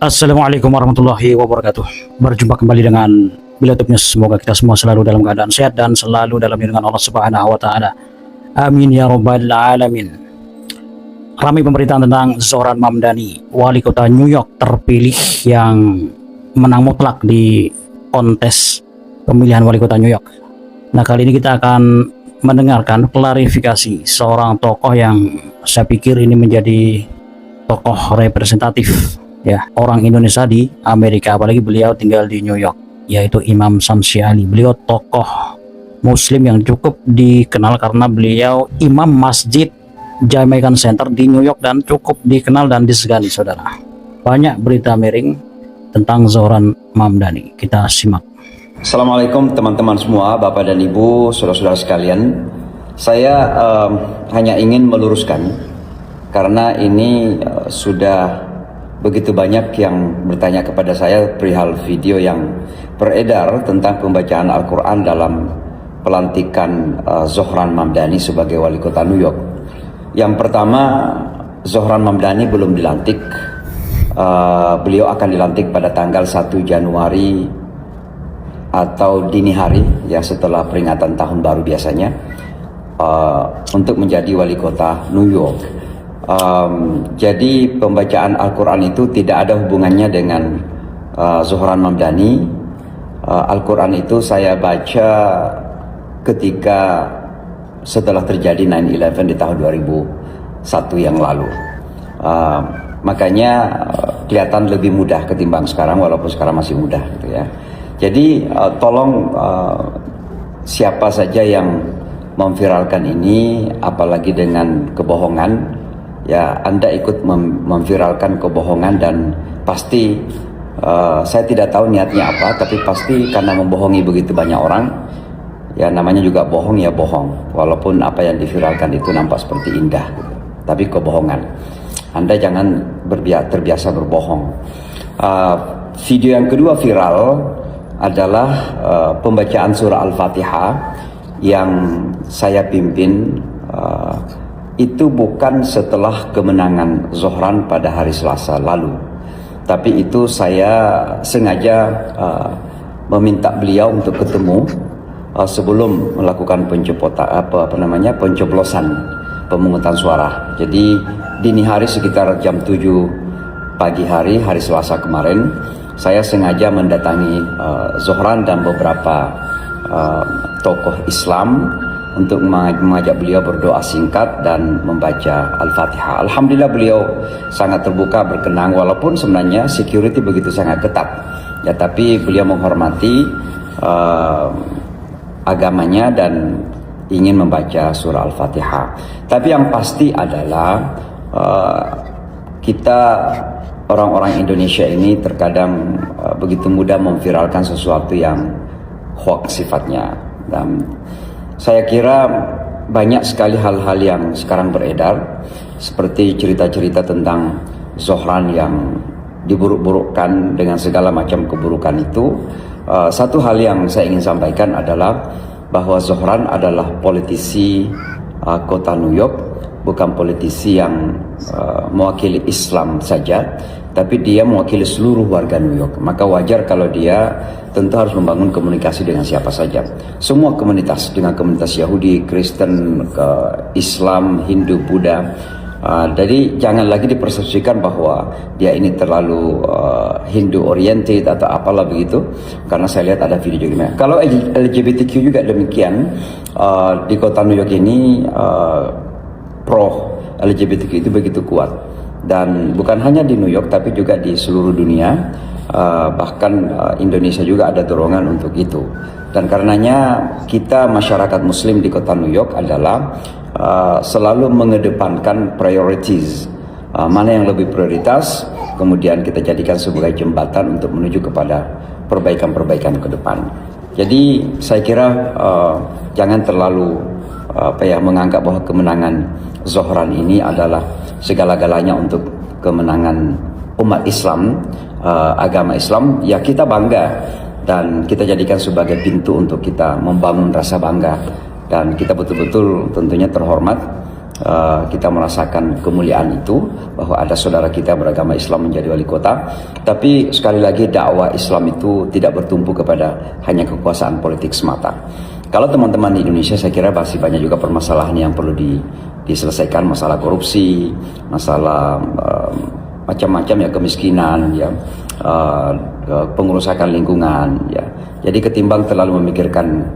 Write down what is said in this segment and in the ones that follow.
Assalamualaikum warahmatullahi wabarakatuh. Berjumpa kembali dengan Bilatub News. Semoga kita semua selalu dalam keadaan sehat dan selalu dalam lindungan Allah Subhanahu wa taala. Amin ya rabbal alamin. Ramai pemberitaan tentang Zohran Mamdani, wali kota New York terpilih yang menang mutlak di kontes pemilihan wali kota New York. Nah, kali ini kita akan mendengarkan klarifikasi seorang tokoh yang saya pikir ini menjadi tokoh representatif ya orang Indonesia di Amerika, apalagi beliau tinggal di New York, yaitu Imam Syamsi Ali. Beliau tokoh muslim yang cukup dikenal karena beliau imam masjid Jamaican Center di New York dan cukup dikenal dan disegani, saudara. Banyak berita miring tentang Zohran Mamdani, kita simak. Assalamualaikum teman-teman semua, Bapak dan Ibu, saudara-saudara sekalian. Saya hanya ingin meluruskan karena ini sudah begitu banyak yang bertanya kepada saya perihal video yang beredar tentang pembacaan Al-Quran dalam pelantikan Zohran Mamdani sebagai wali kota New York. Yang pertama, Zohran Mamdani belum dilantik. Beliau akan dilantik pada tanggal 1 Januari atau dini hari, ya setelah peringatan tahun baru biasanya, untuk menjadi wali kota New York. Jadi pembacaan Al-Quran itu tidak ada hubungannya dengan Zohran Mamdani. Al-Quran itu saya baca ketika setelah terjadi 9/11 di tahun 2001 yang lalu. Makanya kelihatan lebih mudah ketimbang sekarang, walaupun sekarang masih mudah gitu ya. Jadi tolong siapa saja yang memviralkan ini, apalagi dengan kebohongan, ya Anda ikut memviralkan kebohongan, dan pasti saya tidak tahu niatnya apa, tapi pasti karena membohongi begitu banyak orang, ya namanya juga bohong, ya bohong. Walaupun apa yang diviralkan itu nampak seperti indah gitu, tapi kebohongan. Anda jangan terbiasa berbohong. Video yang kedua viral adalah pembacaan surah Al-Fatihah yang saya pimpin. Itu bukan setelah kemenangan Zohran pada hari Selasa lalu, tapi itu saya sengaja meminta beliau untuk ketemu sebelum melakukan pencoblosan pemungutan suara. Jadi dini hari sekitar jam 7 pagi hari Selasa kemarin, saya sengaja mendatangi Zohran dan beberapa tokoh Islam untuk mengajak beliau berdoa singkat dan membaca Al-Fatihah. Alhamdulillah beliau sangat terbuka, berkenan, walaupun sebenarnya security begitu sangat ketat. Ya, tapi beliau menghormati agamanya dan ingin membaca surah Al-Fatihah. Tapi yang pasti adalah kita orang-orang Indonesia ini terkadang begitu mudah memviralkan sesuatu yang hoax sifatnya. Dan saya kira banyak sekali hal-hal yang sekarang beredar, seperti cerita-cerita tentang Zohran yang diburuk-burukkan dengan segala macam keburukan itu. Satu hal yang saya ingin sampaikan adalah bahwa Zohran adalah politisi kota New York, bukan politisi yang mewakili Islam saja, tapi dia mewakili seluruh warga New York. Maka wajar kalau dia tentu harus membangun komunikasi dengan siapa saja, semua komunitas, dengan komunitas Yahudi, Kristen, Islam, Hindu, Buddha. Jadi jangan lagi dipersepsikan bahwa dia ini terlalu Hindu oriented atau apalah begitu, karena saya lihat ada video juga. Kalau LGBTQ juga demikian, di kota New York ini pro LGBTQ itu begitu kuat, dan bukan hanya di New York tapi juga di seluruh dunia. Bahkan Indonesia juga ada dorongan untuk itu, dan karenanya kita masyarakat muslim di kota New York adalah selalu mengedepankan priorities, mana yang lebih prioritas, kemudian kita jadikan sebagai jembatan untuk menuju kepada perbaikan-perbaikan ke depan. Jadi saya kira jangan terlalu menganggap bahwa kemenangan Zohran ini adalah segala-galanya untuk kemenangan umat Islam, agama Islam. Ya, kita bangga dan kita jadikan sebagai pintu untuk kita membangun rasa bangga, dan kita betul-betul tentunya terhormat kita merasakan kemuliaan itu, bahwa ada saudara kita beragama Islam menjadi wali kota. Tapi sekali lagi, dakwah Islam itu tidak bertumpu kepada hanya kekuasaan politik semata. Kalau teman-teman di Indonesia, saya kira masih banyak juga permasalahan yang perlu diselesaikan, masalah korupsi, masalah macam-macam ya, kemiskinan ya, pengerusakan lingkungan ya. Jadi ketimbang terlalu memikirkan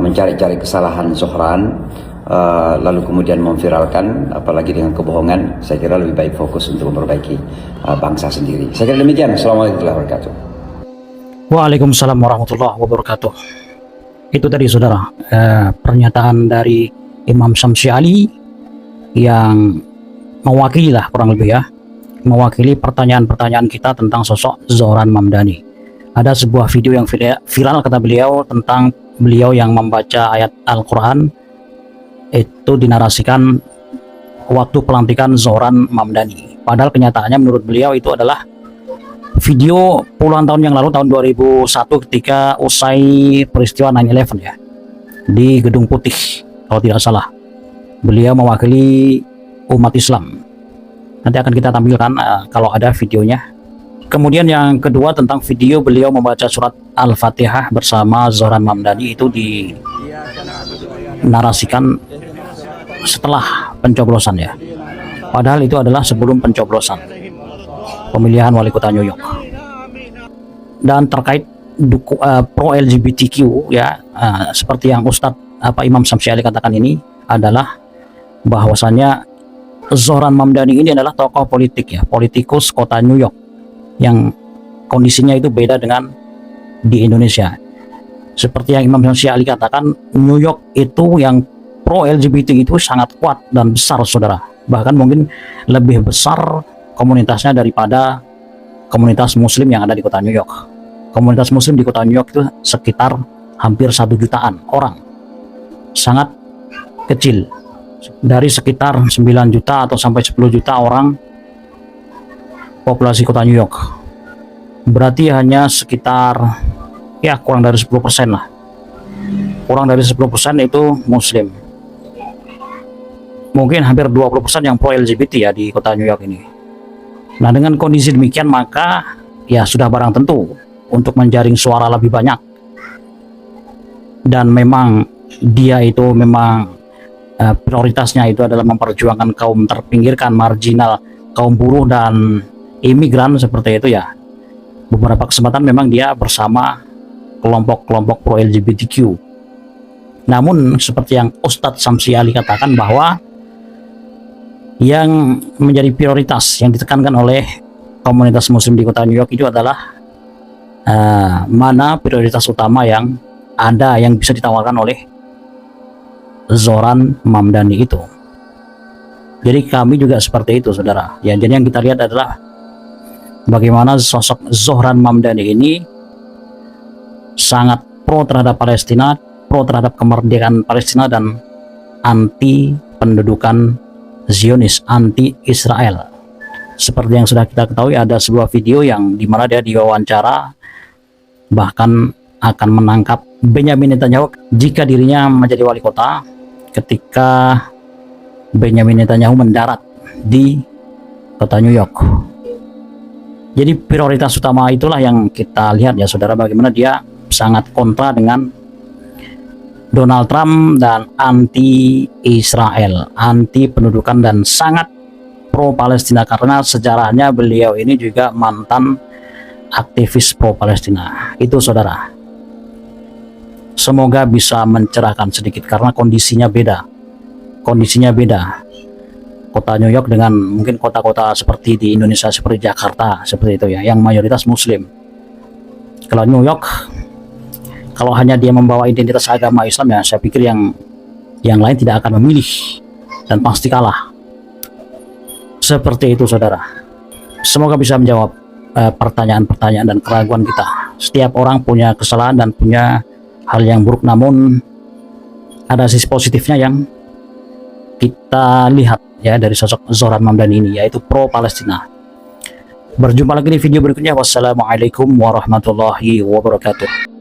mencari-cari kesalahan Zohran, lalu kemudian memviralkan, apalagi dengan kebohongan, saya kira lebih baik fokus untuk memperbaiki bangsa sendiri. Saya kira demikian. Assalamualaikum warahmatullahi wabarakatuh. Waalaikumsalam warahmatullahi wabarakatuh. Itu tadi saudara, pernyataan dari Imam Syamsi Ali yang mewakili lah kurang lebih ya, mewakili pertanyaan-pertanyaan kita tentang sosok Zohran Mamdani. Ada sebuah video yang viral kata beliau tentang beliau yang membaca ayat Al-Quran, itu dinarasikan waktu pelantikan Zohran Mamdani. Padahal kenyataannya menurut beliau itu adalah video puluhan tahun yang lalu, tahun 2001, ketika usai peristiwa 9/11 ya, di Gedung Putih kalau tidak salah. Beliau mewakili umat Islam. Nanti akan kita tampilkan kalau ada videonya. Kemudian yang kedua tentang video beliau membaca surat Al-Fatihah bersama Zohran Mamdani, itu dinarasikan setelah pencoblosan ya. Padahal itu adalah sebelum pencoblosan pemilihan wali kota New York. Dan terkait pro LGBTQ ya, seperti yang Ustadz Imam Syamsi Ali katakan ini adalah bahwasannya Zohran Mamdani ini adalah tokoh politik ya, politikus kota New York, yang kondisinya itu beda dengan di Indonesia. Seperti yang Imam Syamsi Ali katakan, New York itu yang pro LGBT itu sangat kuat dan besar saudara, bahkan mungkin lebih besar komunitasnya daripada komunitas muslim yang ada di kota New York. Komunitas muslim di kota New York itu sekitar hampir 1 jutaan orang, sangat kecil dari sekitar 9 juta atau sampai 10 juta orang populasi kota New York. Berarti hanya sekitar ya kurang dari 10% lah, kurang dari 10% itu muslim. Mungkin hampir 20% yang pro LGBT ya di kota New York ini. Nah, dengan kondisi demikian maka ya sudah barang tentu untuk menjaring suara lebih banyak. Dan memang dia itu memang prioritasnya itu adalah memperjuangkan kaum terpinggirkan, marginal, kaum buruh dan imigran seperti itu ya. Beberapa kesempatan memang dia bersama kelompok-kelompok pro LGBTQ. Namun seperti yang Ustadz Syamsi Ali katakan, bahwa yang menjadi prioritas yang ditekankan oleh komunitas muslim di kota New York itu adalah mana prioritas utama yang ada yang bisa ditawarkan oleh Zohran Mamdani itu. Jadi kami juga seperti itu saudara ya. Jadi yang kita lihat adalah bagaimana sosok Zohran Mamdani ini sangat pro terhadap Palestina, pro terhadap kemerdekaan Palestina, dan anti pendudukan Zionis, anti Israel. Seperti yang sudah kita ketahui, ada sebuah video yang dimana dia diwawancara, bahkan akan menangkap Benyamin Netanyahu jika dirinya menjadi wali kota, ketika Benyamin Netanyahu mendarat di kota New York. Jadi prioritas utama itulah yang kita lihat ya saudara, bagaimana dia sangat kontra dengan Donald Trump dan anti Israel, anti pendudukan, dan sangat pro Palestina, karena sejarahnya beliau ini juga mantan aktivis pro Palestina. Itu saudara, semoga bisa mencerahkan sedikit karena kondisinya beda. Kondisinya beda kota New York dengan mungkin kota-kota seperti di Indonesia, seperti Jakarta, seperti itu ya, yang mayoritas muslim. Kalau New York, kalau hanya dia membawa identitas agama Islam ya, saya pikir yang lain tidak akan memilih dan pasti kalah. Seperti itu saudara. Semoga bisa menjawab pertanyaan-pertanyaan dan keraguan kita. Setiap orang punya kesalahan dan punya hal yang buruk, namun ada sisi positifnya yang kita lihat ya dari sosok Zohran Mamdani ini, yaitu pro Palestina. Berjumpa lagi di video berikutnya. Wassalamualaikum warahmatullahi wabarakatuh.